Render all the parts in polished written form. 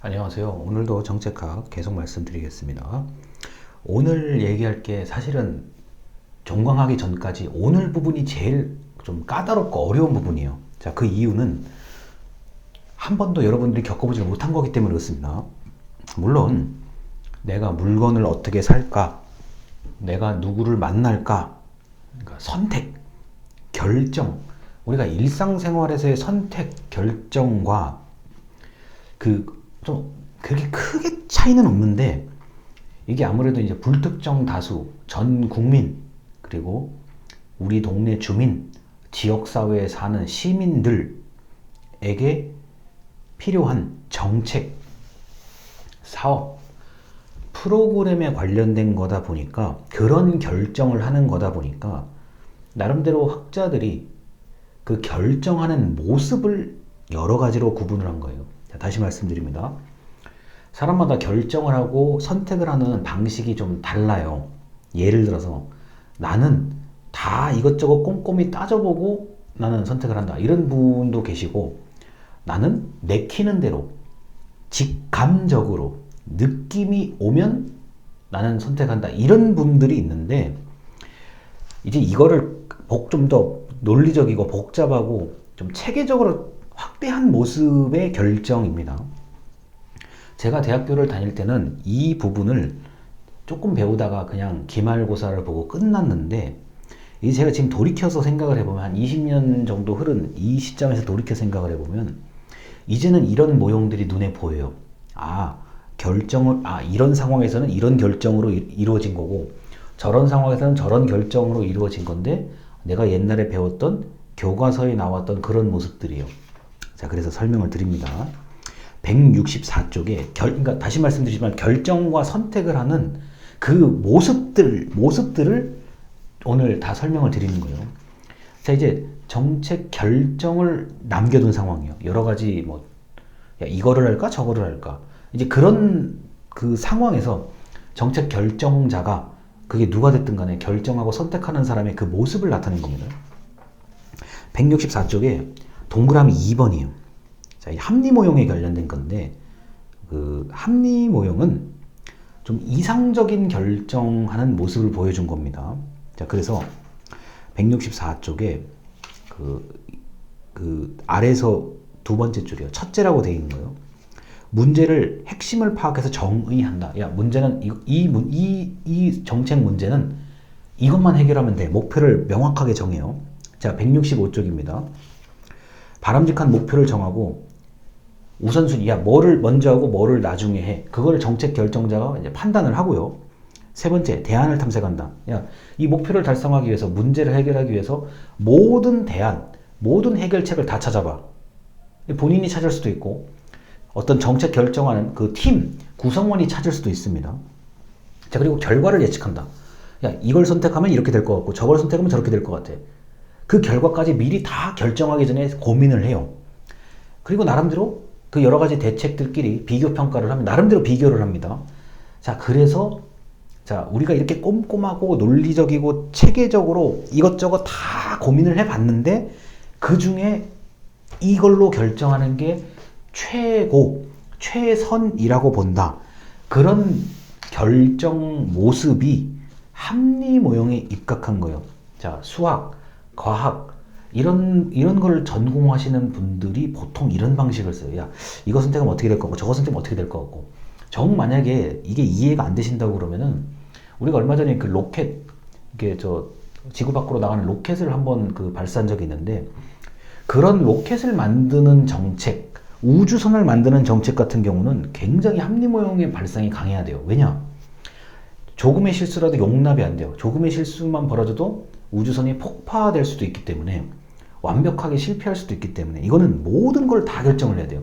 안녕하세요. 오늘도 정책학 계속 말씀드리겠습니다. 오늘 얘기할 게 사실은 종강하기 전까지 오늘 부분이 제일 좀 까다롭고 어려운 부분이에요. 자, 그 이유는 한 번도 여러분들이 겪어보지 못한 거기 때문에 그렇습니다. 물론 내가 물건을 어떻게 살까, 내가 누구를 만날까, 그러니까 선택, 결정, 우리가 일상생활에서의 선택, 결정과 좀 그렇게 크게 차이는 없는데, 이게 아무래도 이제 불특정 다수, 전 국민, 그리고 우리 동네 주민, 지역사회에 사는 시민들에게 필요한 정책, 사업, 프로그램에 관련된 거다 보니까, 그런 결정을 하는 거다 보니까 나름대로 학자들이 그 결정하는 모습을 여러 가지로 구분을 한 거예요. 자, 다시 말씀드립니다. 사람마다 결정을 하고 선택을 하는 방식이 좀 달라요. 예를 들어서 나는 다 이것저것 꼼꼼히 따져보고 나는 선택을 한다, 이런 분도 계시고, 나는 내키는 대로 직감적으로 느낌이 오면 나는 선택한다, 이런 분들이 있는데, 이제 이거를 좀 더 논리적이고 복잡하고 좀 체계적으로 확대한 모습의 결정입니다. 제가 대학교를 다닐 때는 이 부분을 조금 배우다가 그냥 기말고사를 보고 끝났는데, 이제 제가 지금 돌이켜서 생각을 해보면, 한 20년 정도 흐른 이 시점에서 돌이켜 생각을 해보면, 이제는 이런 모형들이 눈에 보여요. 이런 상황에서는 이런 결정으로 이루어진 거고, 저런 상황에서는 저런 결정으로 이루어진 건데, 내가 옛날에 배웠던 교과서에 나왔던 그런 모습들이에요. 자, 그래서 설명을 드립니다. 164쪽에 그러니까 다시 말씀드리지만 결정과 선택을 하는 그 모습들을 오늘 다 설명을 드리는 거예요. 자, 이제 정책 결정을 남겨둔 상황이에요. 여러 가지 이거를 할까 저거를 할까, 이제 그런 그 상황에서 정책 결정자가, 그게 누가 됐든 간에 결정하고 선택하는 사람의 그 모습을 나타낸 겁니다. 164쪽에 동그라미 2번이에요. 자, 이 합리 모형에 관련된 건데, 그 합리 모형은 좀 이상적인 결정하는 모습을 보여준 겁니다. 자, 그래서 164쪽에 그 아래서 두 번째 줄이요, 첫째라고 되어 있는 거예요. 문제를 핵심을 파악해서 정의한다. 야, 문제는 이 정책 문제는 이것만 해결하면 돼. 목표를 명확하게 정해요. 자, 165쪽입니다. 바람직한 목표를 정하고 우선순위, 뭐를 먼저 하고 뭐를 나중에 해. 그걸 정책 결정자가 이제 판단을 하고요. 세 번째, 대안을 탐색한다. 이 목표를 달성하기 위해서, 문제를 해결하기 위해서 모든 해결책을 다 찾아봐. 본인이 찾을 수도 있고, 어떤 정책 결정하는 그 팀 구성원이 찾을 수도 있습니다. 자, 그리고 결과를 예측한다. 이걸 선택하면 이렇게 될 것 같고, 저걸 선택하면 저렇게 될 것 같아. 그 결과까지 미리 다 결정하기 전에 고민을 해요. 그리고 나름대로 그 여러 가지 대책들끼리 비교 평가를 하면 나름대로 비교를 합니다. 자, 그래서 우리가 이렇게 꼼꼼하고 논리적이고 체계적으로 이것저것 다 고민을 해봤는데, 그 중에 이걸로 결정하는 게 최선이라고 본다. 그런 결정 모습이 합리 모형에 입각한 거예요. 자, 수학, 과학, 이런 걸 전공하시는 분들이 보통 이런 방식을 써요. 이거 선택하면 어떻게 될 거고, 저거 선택하면 어떻게 될 거 같고. 만약에 이게 이해가 안 되신다고 그러면은, 우리가 얼마 전에 그 로켓, 지구 밖으로 나가는 로켓을 한번 발사한 적이 있는데, 그런 로켓을 만드는 정책, 우주선을 만드는 정책 같은 경우는 굉장히 합리 모형의 발상이 강해야 돼요. 왜냐? 조금의 실수라도 용납이 안 돼요. 조금의 실수만 벌어져도 우주선이 폭파될 수도 있기 때문에, 완벽하게 실패할 수도 있기 때문에, 이거는 모든 걸 다 결정을 해야 돼요.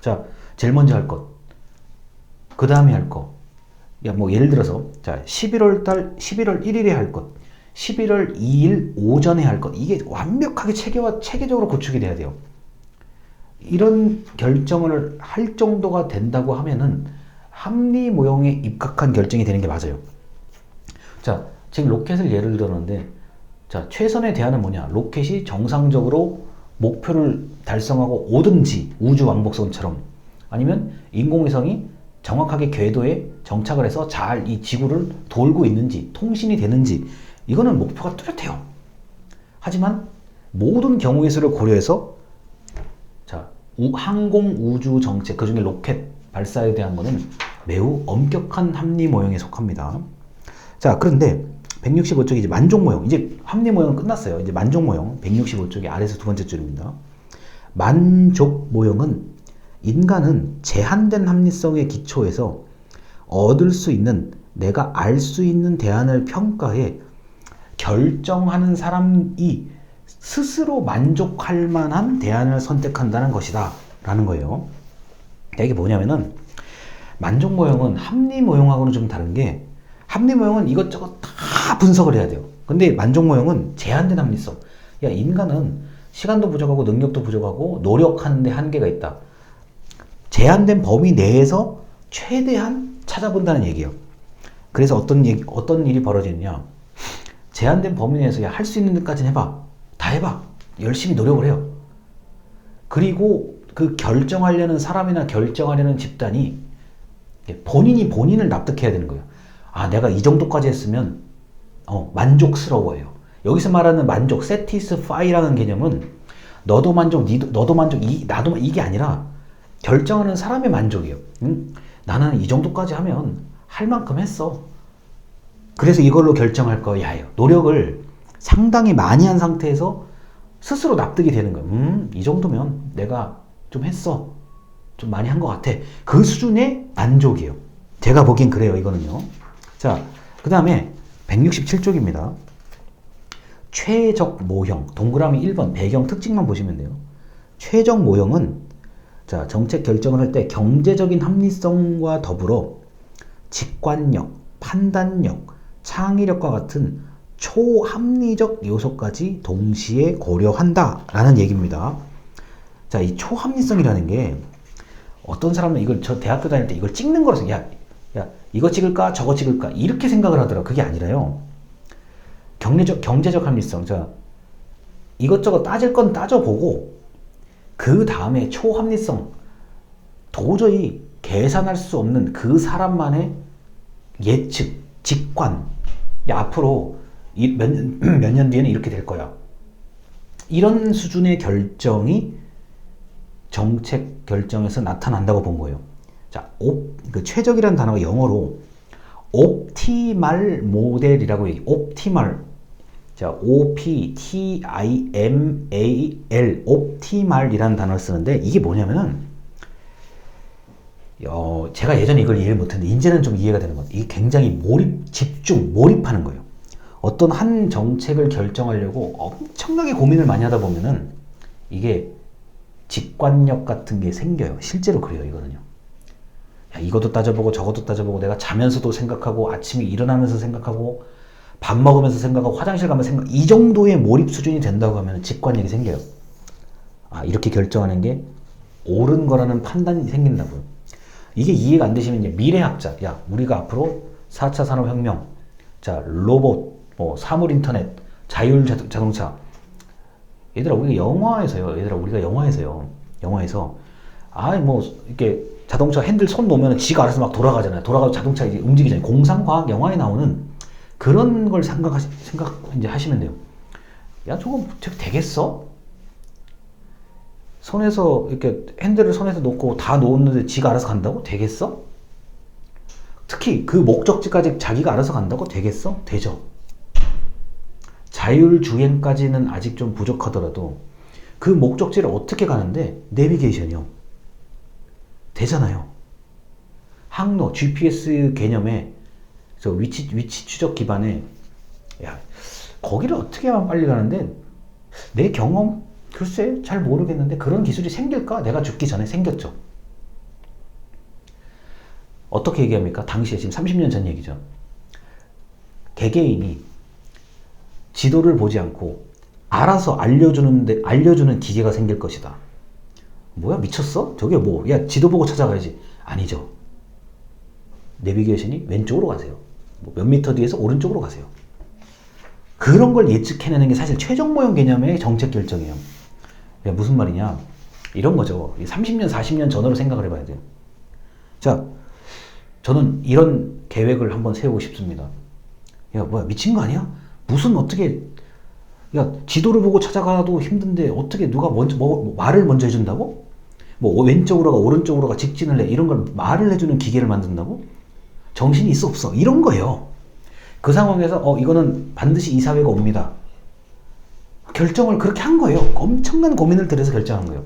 자, 제일 먼저 할 것, 그 다음에 할 것. 예를 들어서 11월 1일에 할 것, 11월 2일 오전에 할 것, 이게 완벽하게 체계적으로 구축이 돼야 돼요. 이런 결정을 할 정도가 된다고 하면은 합리 모형에 입각한 결정이 되는 게 맞아요. 자, 지금 로켓을 예를 들었는데, 최선의 대안은 뭐냐? 로켓이 정상적으로 목표를 달성하고 오든지, 우주 왕복선처럼 아니면 인공위성이 정확하게 궤도에 정착을 해서 잘 이 지구를 돌고 있는지, 통신이 되는지, 이거는 목표가 뚜렷해요. 하지만 모든 경우의 수를 고려해서 자, 항공 우주 정책, 그 중에 로켓 발사에 대한 거는 매우 엄격한 합리 모형에 속합니다. 자, 그런데 165쪽이 이제 만족 모형. 이제 합리 모형은 끝났어요. 이제 만족 모형. 165쪽의 아래에서 두 번째 줄입니다. 만족 모형은 인간은 제한된 합리성의 기초에서 얻을 수 있는, 내가 알 수 있는 대안을 평가해 결정하는 사람이 스스로 만족할 만한 대안을 선택한다는 것이다 라는 거예요. 이게 뭐냐면은 만족 모형은 합리 모형하고는 좀 다른 게, 합리 모형은 이것저것 다 분석을 해야 돼요. 근데 만족 모형은 제한된 합리성. 야, 인간은 시간도 부족하고 능력도 부족하고 노력하는데 한계가 있다. 제한된 범위 내에서 최대한 찾아본다는 얘기예요. 그래서 어떤 일이 벌어지느냐. 제한된 범위 내에서 할 수 있는 데까지는 해봐. 다 해봐. 열심히 노력을 해요. 그리고 그 결정하려는 사람이나 결정하려는 집단이 본인이 본인을 납득해야 되는 거예요. 아, 내가 이 정도까지 했으면 만족스러워요. 여기서 말하는 만족, satisfy라는 개념은 너도 만족, 너도 만족, 나도 이게 아니라 결정하는 사람의 만족이에요. 나는 이 정도까지 하면 할 만큼 했어. 그래서 이걸로 결정할 거야예요. 노력을 상당히 많이 한 상태에서 스스로 납득이 되는 거예요. 이 정도면 내가 좀 했어. 좀 많이 한 것 같아. 그 수준의 만족이에요. 제가 보기엔 그래요, 이거는요. 자, 그 다음에 167쪽입니다. 최적 모형. 동그라미 1번 배경 특징만 보시면 돼요. 최적 모형은 자, 정책 결정을 할 때 경제적인 합리성과 더불어 직관력, 판단력, 창의력과 같은 초합리적 요소까지 동시에 고려한다 라는 얘기입니다. 자, 이 초합리성이라는 게 어떤 사람은 이걸, 저 대학교 다닐 때 이걸 찍는 거라서 야 이거 찍을까 저거 찍을까 이렇게 생각을 하더라. 그게 아니라요. 경제적 합리성. 자, 이것저것 따질 건 따져보고 그 다음에 초합리성, 도저히 계산할 수 없는 그 사람만의 예측, 직관. 야, 앞으로 몇 년 뒤에는 이렇게 될 거야. 이런 수준의 결정이 정책 결정에서 나타난다고 본 거예요. 자, 그 최적이라는 단어가 영어로 옵티말 모델이라고 얘기해요. 옵티말. 자, OPTIMAL, 옵티말이라는 단어를 쓰는데 이게 뭐냐면은 제가 예전에 이걸 이해를 못했는데 이제는 좀 이해가 되는 것 같아요. 이게 굉장히 집중, 몰입하는 거예요. 어떤 한 정책을 결정하려고 엄청나게 고민을 많이 하다 보면은 이게 직관력 같은 게 생겨요. 실제로 그래요, 이거는요. 야, 이것도 따져보고 저것도 따져보고 내가 자면서도 생각하고 아침에 일어나면서 생각하고 밥 먹으면서 생각하고 화장실 가면 이 정도의 몰입 수준이 된다고 하면 직관력이 생겨요. 아, 이렇게 결정하는 게 옳은 거라는 판단이 생긴다고요. 이게 이해가 안 되시면 이제 미래학자, 야, 우리가 앞으로 4차 산업혁명, 자, 로봇, 사물 인터넷, 자율 자동차. 얘들아, 우리가 영화에서요. 영화에서 이렇게 자동차 핸들 손 놓으면 지가 알아서 막 돌아가잖아요. 돌아가서 자동차 이제 움직이잖아요. 공상과학 영화에 나오는 그런 걸 이제 하시면 돼요. 야, 저거 되겠어? 손에서 이렇게 핸들을 손에서 놓고 다 놓았는데 지가 알아서 간다고? 되겠어? 특히 그 목적지까지 자기가 알아서 간다고? 되겠어? 되죠. 자율주행까지는 아직 좀 부족하더라도 그 목적지를 어떻게 가는데 내비게이션이요. 되잖아요. 항로, GPS 개념에 저 위치 추적 기반에 야, 거기를 어떻게 하면 빨리 가는데 내 경험? 글쎄 잘 모르겠는데 그런 기술이 생길까? 내가 죽기 전에 생겼죠. 어떻게 얘기합니까? 당시에 지금 30년 전 얘기죠. 개개인이 지도를 보지 않고 알아서 알려주는 기계가 생길 것이다. 뭐야, 미쳤어? 저게 뭐, 야, 지도 보고 찾아가야지. 아니죠. 내비게이션이 왼쪽으로 가세요. 몇 미터 뒤에서 오른쪽으로 가세요. 그런 걸 예측해내는 게 사실 최종 모형 개념의 정책 결정이에요. 야, 무슨 말이냐? 이런 거죠. 30년, 40년 전으로 생각을 해봐야 돼요. 자, 저는 이런 계획을 한번 세우고 싶습니다. 야, 뭐야, 미친 거 아니야? 무슨 어떻게, 야, 지도를 보고 찾아가도 힘든데 어떻게 누가 먼저, 말을 먼저 해준다고? 뭐, 왼쪽으로 가, 오른쪽으로 가, 직진을 해. 이런 걸 말을 해주는 기계를 만든다고? 정신이 있어, 없어? 이런 거예요. 그 상황에서, 이거는 반드시 이 사회가 옵니다. 결정을 그렇게 한 거예요. 엄청난 고민을 들여서 결정한 거예요.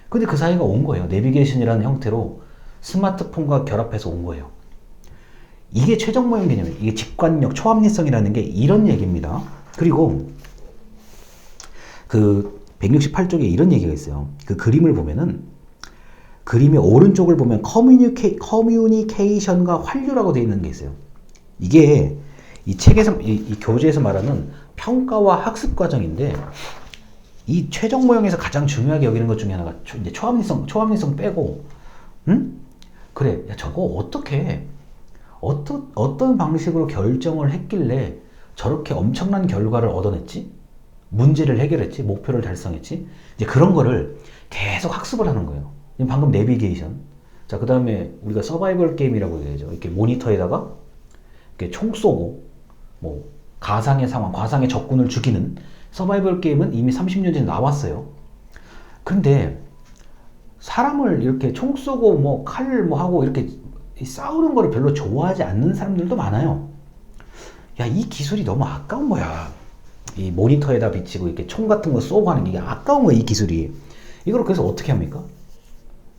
근데 그 사회가 온 거예요. 내비게이션이라는 형태로 스마트폰과 결합해서 온 거예요. 이게 최적 모형 개념이에요. 이게 직관력, 초합리성이라는 게 이런 얘기입니다. 그리고 그 168쪽에 이런 얘기가 있어요. 그 그림을 보면은 그림의 오른쪽을 보면 커뮤니케이션과 환류라고 되어 있는 게 있어요. 이게 이 책에서 이 교재에서 말하는 평가와 학습 과정인데 이 최적 모형에서 가장 중요하게 여기는 것 중에 하나가 이제 초합리성 빼고, 응? 그래, 야, 저거 어떻게 어떤 방식으로 결정을 했길래 저렇게 엄청난 결과를 얻어냈지? 문제를 해결했지? 목표를 달성했지? 이제 그런 거를 계속 학습을 하는 거예요. 방금 내비게이션. 자, 그 다음에 우리가 서바이벌 게임이라고 얘기하죠. 이렇게 모니터에다가 이렇게 총 쏘고, 뭐, 가상의 상황, 가상의 적군을 죽이는 서바이벌 게임은 이미 30년 전에 나왔어요. 근데 사람을 이렇게 총 쏘고 뭐 칼 뭐 하고 이렇게 싸우는 거를 별로 좋아하지 않는 사람들도 많아요. 야, 이 기술이 너무 아까운 거야. 이 모니터에다 비치고 이렇게 총 같은 거 쏘고 하는 게 아까운 거야, 이 기술이. 이걸 그래서 어떻게 합니까?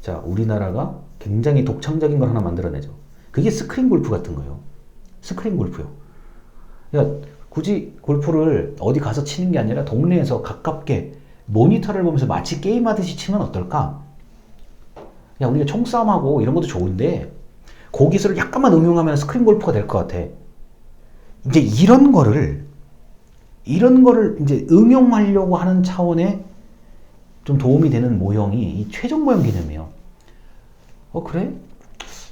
자, 우리나라가 굉장히 독창적인 걸 하나 만들어내죠. 그게 스크린 골프 같은 거예요. 스크린 골프요. 야, 굳이 골프를 어디 가서 치는 게 아니라 동네에서 가깝게 모니터를 보면서 마치 게임하듯이 치면 어떨까? 야, 우리가 총싸움하고 이런 것도 좋은데 그 기술을 약간만 응용하면 스크린 골프가 될 것 같아. 이제 이런 거를 이제 응용하려고 하는 차원에 좀 도움이 되는 모형이 이 최종 모형 개념이에요. 그래?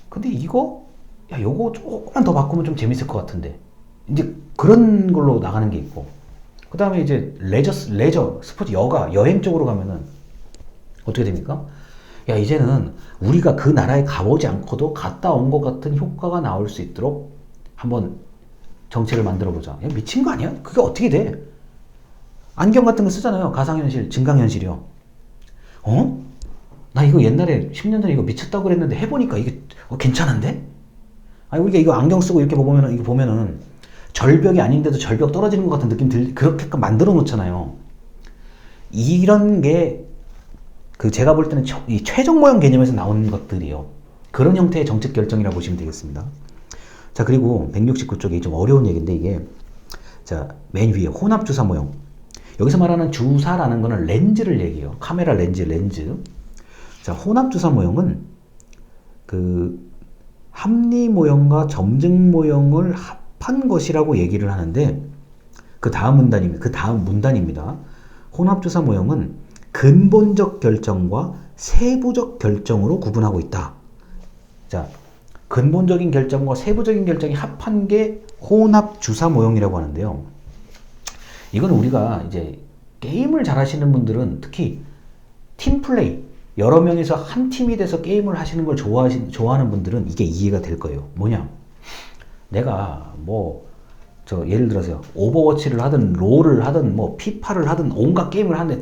근데 이거, 야, 요거 조금만 더 바꾸면 좀 재밌을 것 같은데. 이제 그런 걸로 나가는 게 있고. 그 다음에 이제 레저, 스포츠, 여행 쪽으로 가면은 어떻게 됩니까? 야, 이제는 우리가 그 나라에 가보지 않고도 갔다 온 것 같은 효과가 나올 수 있도록 한번 정책을 만들어 보자. 야, 미친 거 아니야? 그게 어떻게 돼? 안경 같은 거 쓰잖아요. 가상현실, 증강현실이요. 나 이거 옛날에 10년 전에 이거 미쳤다고 그랬는데 해보니까 이게 괜찮은데? 아니, 우리가 이거 안경 쓰고 이렇게 이거 보면은 절벽이 아닌데도 절벽 떨어지는 것 같은 느낌 그렇게 만들어 놓잖아요. 이런 게 제가 볼 때는 이 최종 모형 개념에서 나오는 것들이요. 그런 형태의 정책 결정이라고 보시면 되겠습니다. 자, 그리고 169쪽에 좀 어려운 얘기인데 이게, 자, 맨 위에 혼합 주사 모형. 여기서 말하는 주사라는 거는 렌즈를 얘기해요. 카메라 렌즈. 자, 혼합 주사 모형은 그 합리 모형과 점증 모형을 합한 것이라고 얘기를 하는데 그 다음 문단입니다. 혼합 주사 모형은 근본적 결정과 세부적 결정으로 구분하고 있다. 자, 근본적인 결정과 세부적인 결정이 합한 게 혼합 주사 모형이라고 하는데요. 이건 우리가 이제 게임을 잘 하시는 분들은 특히 팀플레이, 여러 명이서 한 팀이 돼서 게임을 하시는 걸 좋아하는 분들은 이게 이해가 될 거예요. 뭐냐? 내가 예를 들어서 오버워치를 하든 롤을 하든 피파를 하든 온갖 게임을 하는데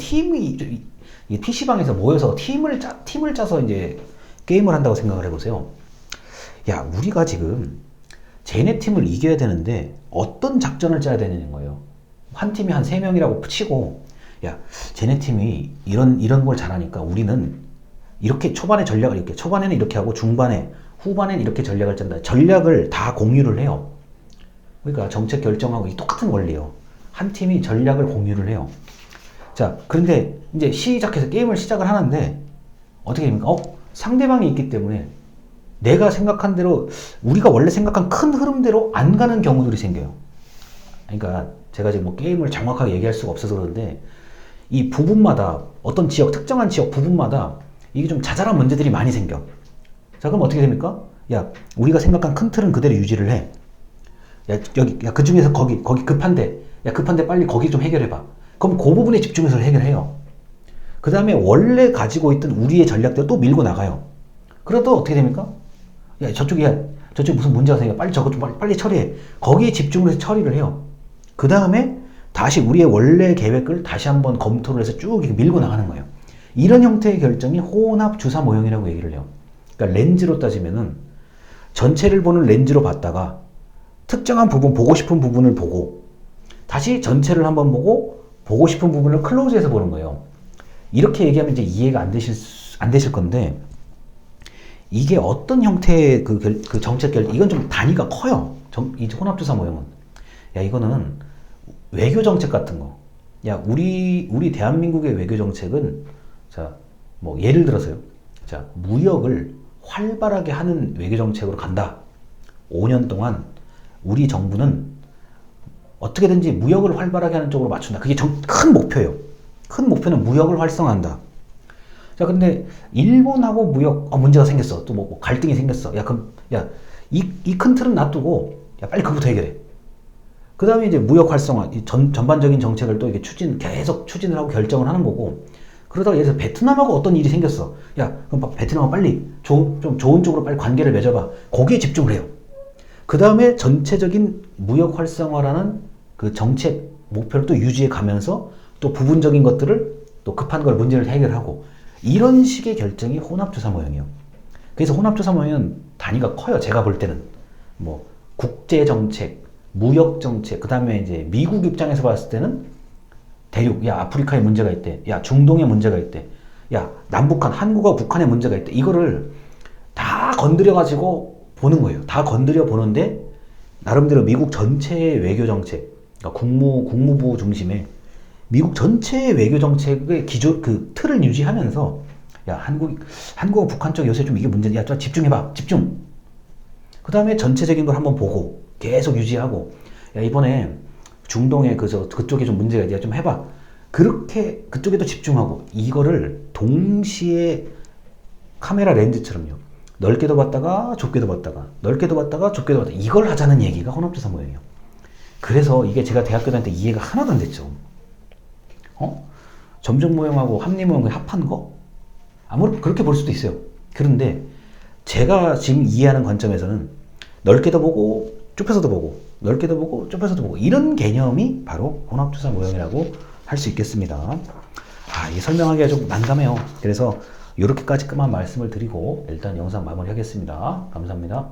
이 PC방에서 모여서 팀을 짜서 이제 게임을 한다고 생각을 해보세요. 야, 우리가 지금 쟤네 팀을 이겨야 되는데 어떤 작전을 짜야 되는 거예요. 한 팀이 한 3명이라고 치고, 야, 쟤네 팀이 이런 걸 잘하니까 우리는 이렇게 초반에는 이렇게 하고 중반에 후반에는 이렇게 전략을 짠다. 전략을 다 공유를 해요. 그러니까 정책 결정하고 똑같은 원리예요. 한 팀이 전략을 공유를 해요. 자, 그런데 이제 게임을 시작을 하는데 어떻게 됩니까? 상대방이 있기 때문에 내가 생각한 대로, 우리가 원래 생각한 큰 흐름대로 안 가는 경우들이 생겨요. 그러니까 제가 지금 게임을 정확하게 얘기할 수가 없어서 그런데 이 부분마다 특정한 지역 부분마다 이게 좀 자잘한 문제들이 많이 생겨. 자, 그럼 어떻게 됩니까? 야, 우리가 생각한 큰 틀은 그대로 유지를 해. 야, 그 중에서 거기 급한데 빨리 거기 좀 해결해봐. 그럼 그 부분에 집중해서 해결해요. 그 다음에 원래 가지고 있던 우리의 전략대로 또 밀고 나가요. 그래도 어떻게 됩니까? 야, 저쪽에 무슨 문제가 생겨. 빨리 저것 좀 빨리 처리해. 거기에 집중을 해서 처리를 해요. 그 다음에 다시 우리의 원래 계획을 다시 한번 검토를 해서 쭉 이렇게 밀고 나가는 거예요. 이런 형태의 결정이 혼합 주사 모형이라고 얘기를 해요. 그러니까 렌즈로 따지면은 전체를 보는 렌즈로 봤다가 특정한 부분, 보고 싶은 부분을 보고 다시 전체를 한번 보고 싶은 부분을 클로즈해서 보는 거예요. 이렇게 얘기하면 이제 이해가 안 되실 건데, 이게 어떤 형태의 그 정책 결정, 이건 좀 단위가 커요. 이 혼합주사 모형은. 야, 이거는 외교 정책 같은 거. 야, 우리 대한민국의 외교 정책은, 자, 뭐, 예를 들어서요. 자, 무역을 활발하게 하는 외교 정책으로 간다. 5년 동안 우리 정부는 어떻게든지 무역을 활발하게 하는 쪽으로 맞춘다. 그게 큰 목표예요. 큰 목표는 무역을 활성화한다. 자, 근데 일본하고 무역 문제가 생겼어. 또 뭐 갈등이 생겼어. 야, 그럼 이 큰 틀은 놔두고 야, 빨리 그거부터 해결해. 그 다음에 이제 무역 활성화, 전반적인 정책을 또 이렇게 계속 추진을 하고 결정을 하는 거고. 그러다가 예를 들어서 베트남하고 어떤 일이 생겼어. 야, 그럼 베트남하고 빨리 좀 좋은 쪽으로 빨리 관계를 맺어봐. 거기에 집중을 해요. 그 다음에 전체적인 무역 활성화라는 그 정책 목표를 또 유지해 가면서 또 부분적인 것들을 또 급한 걸 문제를 해결하고, 이런 식의 결정이 혼합주사 모형이에요. 그래서 혼합주사 모형은 단위가 커요. 제가 볼 때는 뭐 국제정책, 무역정책, 그 다음에 이제 미국 입장에서 봤을 때는 대륙, 야, 아프리카에 문제가 있대, 야, 중동에 문제가 있대, 야, 남북한, 한국과 북한에 문제가 있대. 이거를 다 건드려 가지고 보는 거예요. 다 건드려 보는데 나름대로 미국 전체의 외교 정책, 그러니까 국무부 중심의 미국 전체의 외교 정책의 기조, 그 틀을 유지하면서, 야, 한국과 북한 쪽 요새 좀 이게 문제야. 야, 좀 집중해봐. 집중. 그 다음에 전체적인 걸 한번 보고 계속 유지하고, 야, 이번에 중동에 그쪽에 좀 문제가 있야. 좀 해봐. 그렇게 그쪽에도 집중하고, 이거를 동시에 카메라 렌즈처럼요. 넓게도 봤다가 좁게도 봤다가, 넓게도 봤다가 좁게도 봤다가, 이걸 하자는 얘기가 혼합주사 모형이에요. 그래서 이게 제가 대학교 다닐 때 이해가 하나도 안 됐죠. 점적 모형하고 합리 모형을 합한 거? 그렇게 볼 수도 있어요. 그런데 제가 지금 이해하는 관점에서는 넓게도 보고 좁혀서도 보고, 넓게도 보고 좁혀서도 보고, 이런 개념이 바로 혼합주사 모형이라고 할 수 있겠습니다. 이게 설명하기가 좀 난감해요. 그래서 이렇게까지만 말씀을 드리고 일단 영상 마무리하겠습니다. 감사합니다.